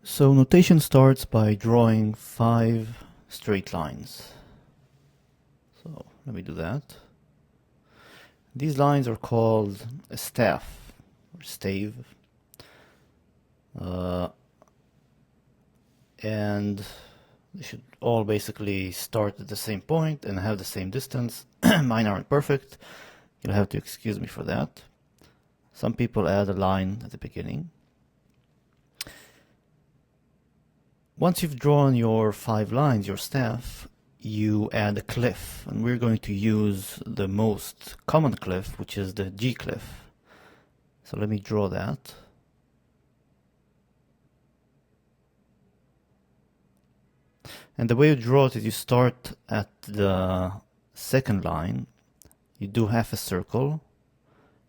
So notation starts by drawing 5 straight lines. So let me do that. These lines are called a staff or stave, and they should all basically start at the same point and have the same distance. Mine aren't perfect. You'll have to excuse me for that. Some people add a line at the beginning. Once you've drawn your 5 lines, your staff, you add a cliff, and we're going to use the most common cliff, which is the G cliff. So let me draw that. And the way you draw it is you start at the second line, you do half a circle,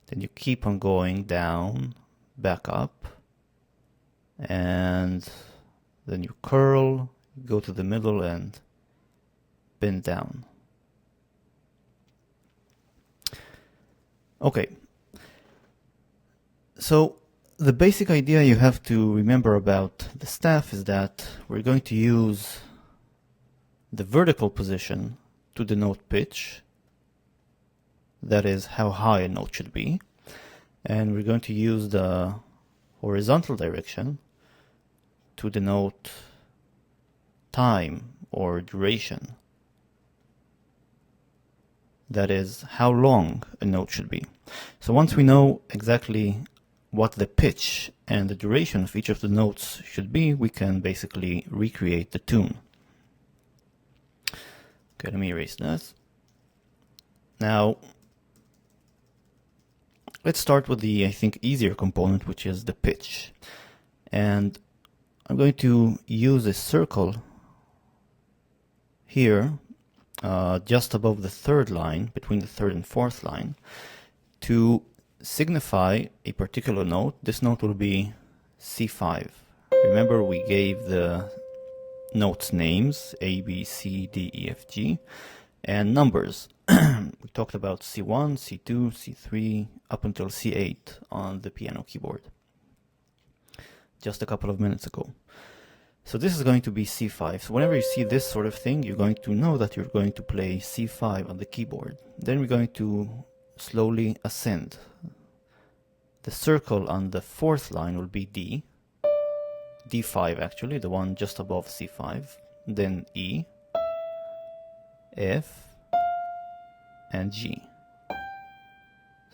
then you keep on going down, back up, and then you curl, go to the middle and bend down. Okay, so the basic idea you have to remember about the staff is that we're going to use the vertical position to denote pitch, that is how high a note should be, and we're going to use the horizontal direction to denote time or duration, that is how long a note should be. So once we know exactly what the pitch and the duration of each of the notes should be, we can basically recreate the tune. Okay, let me erase that. Now, let's start with the, I think, easier component, which is the pitch. And I'm going to use a circle here, just above the third line, between the third and fourth line, to signify a particular note. This note will be C5. Remember, we gave the notes names, A, B, C, D, E, F, G, and numbers. We talked about C1, C2, C3, up until C8 on the piano keyboard just a couple of minutes ago. So this is going to be C5. So whenever you see this sort of thing, you're going to know that you're going to play C5 on the keyboard. Then we're going to slowly ascend. The circle on the fourth line will be D, D5 actually, the one just above C5, then E, F, and G.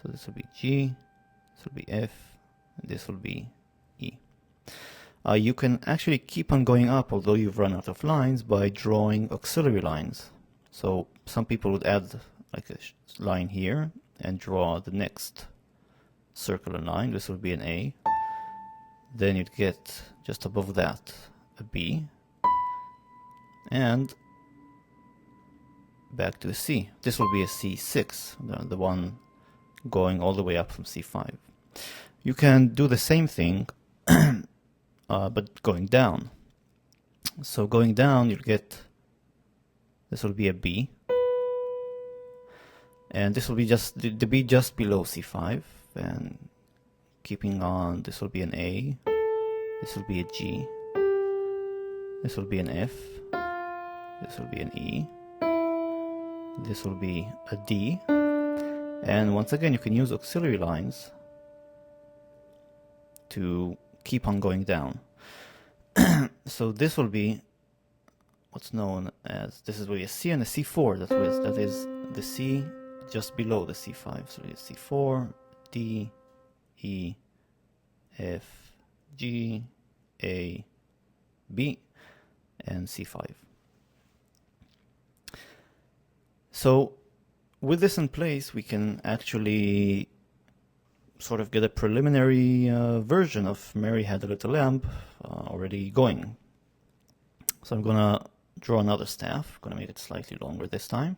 So this will be G, this will be F, and this will be E. You can actually keep on going up, although you've run out of lines, by drawing auxiliary lines. So some people would add like a line here and draw the next circular line. This would be an A. Then you'd get just above that a B, and back to a C. This will be a C6, the one going all the way up from C5. You can do the same thing but going down. So going down, you'll get, this will be a B, and this will be just the B just below C5, and keeping on, this will be an A, this will be a G, this will be an F, this will be an E, this will be a D, and once again you can use auxiliary lines to keep on going down. So this will be what's known as, this is where a C and a C4, that is the C just below the C5. So it's C4, D, E, F, G, A, B, and C5. So with this in place, we can actually sort of get a preliminary version of Mary Had a Little Lamb already going. So I'm gonna draw another staff. I'm gonna make it slightly longer this time.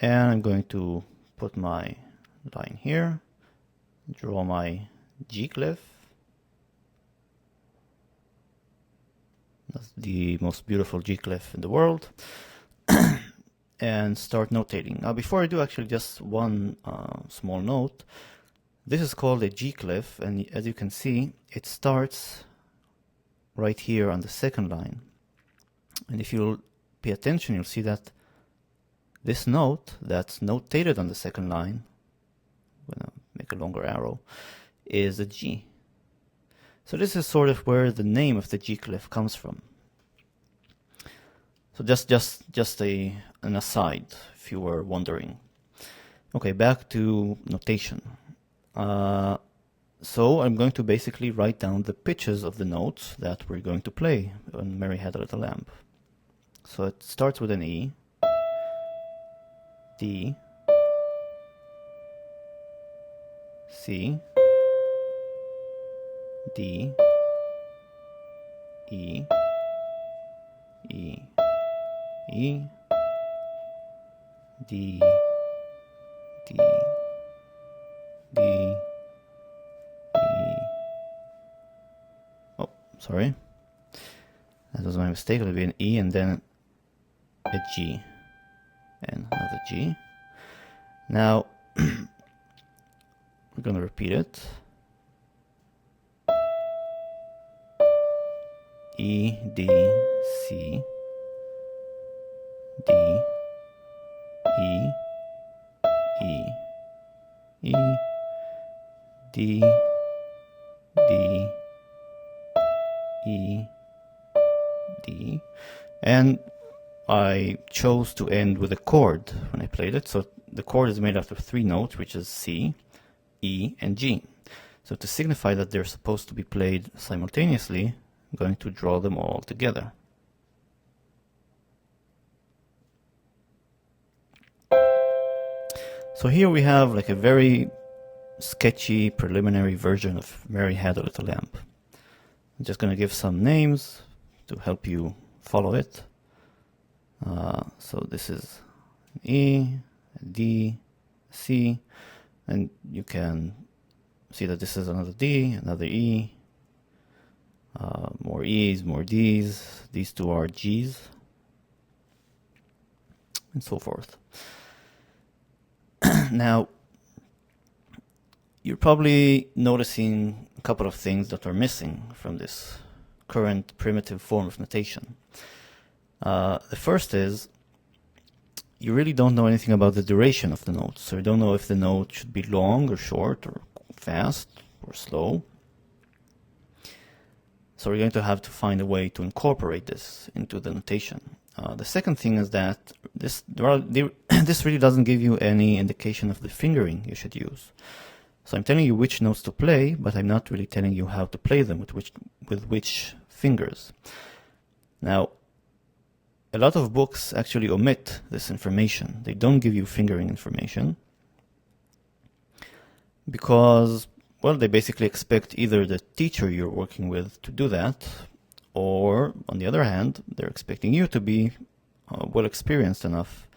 And I'm going to put my line here, draw my G glyph. That's the most beautiful G glyph in the world. And start notating. Now before I do, actually just one small note. This is called a G glyph, and as you can see, it starts right here on the second line. And if you'll pay attention, you'll see that this note that's notated on the second line, I'm going to make a longer arrow, is a G. So this is sort of where the name of the G glyph comes from. So just an aside, if you were wondering. Okay, back to notation. So I'm going to basically write down the pitches of the notes that we're going to play on Mary Had a Little Lamb. So it starts with an E, D, C, D, E, E, E, D, D, D, E. Oh, sorry. That was my mistake. It would be an E and then a G and another G. Now we're going to repeat it. E, D, C, D, E, E, E, D, D, E, D, and I chose to end with a chord when I played it. So the chord is made out of three notes, which is C, E, and G. So to signify that they're supposed to be played simultaneously, I'm going to draw them all together. So here we have like a very sketchy preliminary version of Mary Had a Little Lamb. I'm just going to give some names to help you follow it. So this is an E, a D, a C, and you can see that this is another D, another E, more E's, more D's, these two are G's, and so forth. Now, you're probably noticing a couple of things that are missing from this current primitive form of notation. The first is you really don't know anything about the duration of the notes. So you don't know if the note should be long or short or fast or slow. So we're going to have to find a way to incorporate this into the notation. The second thing is that this really doesn't give you any indication of the fingering you should use. So I'm telling you which notes to play, but I'm not really telling you how to play them with which fingers. Now, a lot of books actually omit this information. They don't give you fingering information because, well, they basically expect either the teacher you're working with to do that, or on the other hand, they're expecting you to be well experienced enough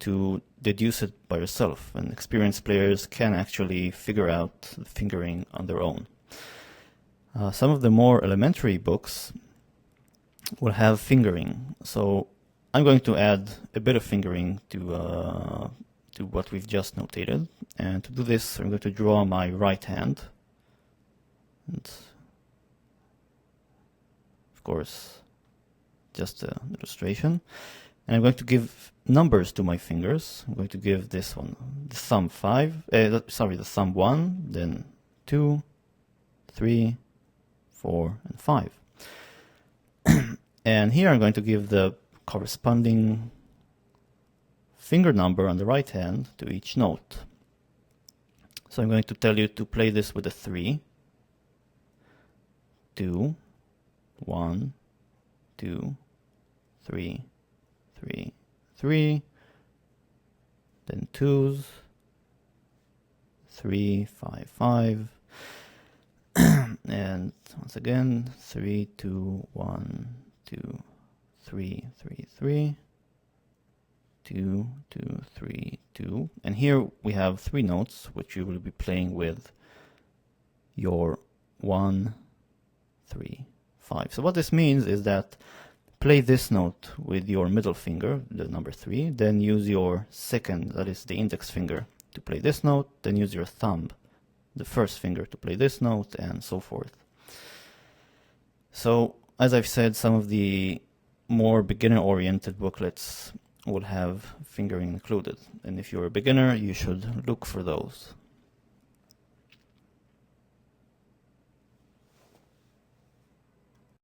to deduce it by yourself. And experienced players can actually figure out the fingering on their own. Some of the more elementary books will have fingering. So I'm going to add a bit of fingering to what we've just notated. And to do this, I'm going to draw my right hand. And of course, just an illustration. And I'm going to give numbers to my fingers. I'm going to give this one the thumb 1, then 2, 3, 4, and 5. And here I'm going to give the corresponding finger number on the right hand to each note. So I'm going to tell you to play this with a 3, 2, 1, 2, 3, 3, 3, then 2s, 3, 5, 5, and once again 3, 2, 1, 2, 3, 3, 3, 2, 2, 3, 2. And here we have 3 notes, which you will be playing with your 1, 3, 5. So what this means is that play this note with your middle finger, the number 3, then use your second, that is the index finger, to play this note, then use your thumb, the first finger, to play this note, and so forth. So, as I've said, some of the more beginner-oriented booklets will have fingering included, and if you're a beginner, you should look for those.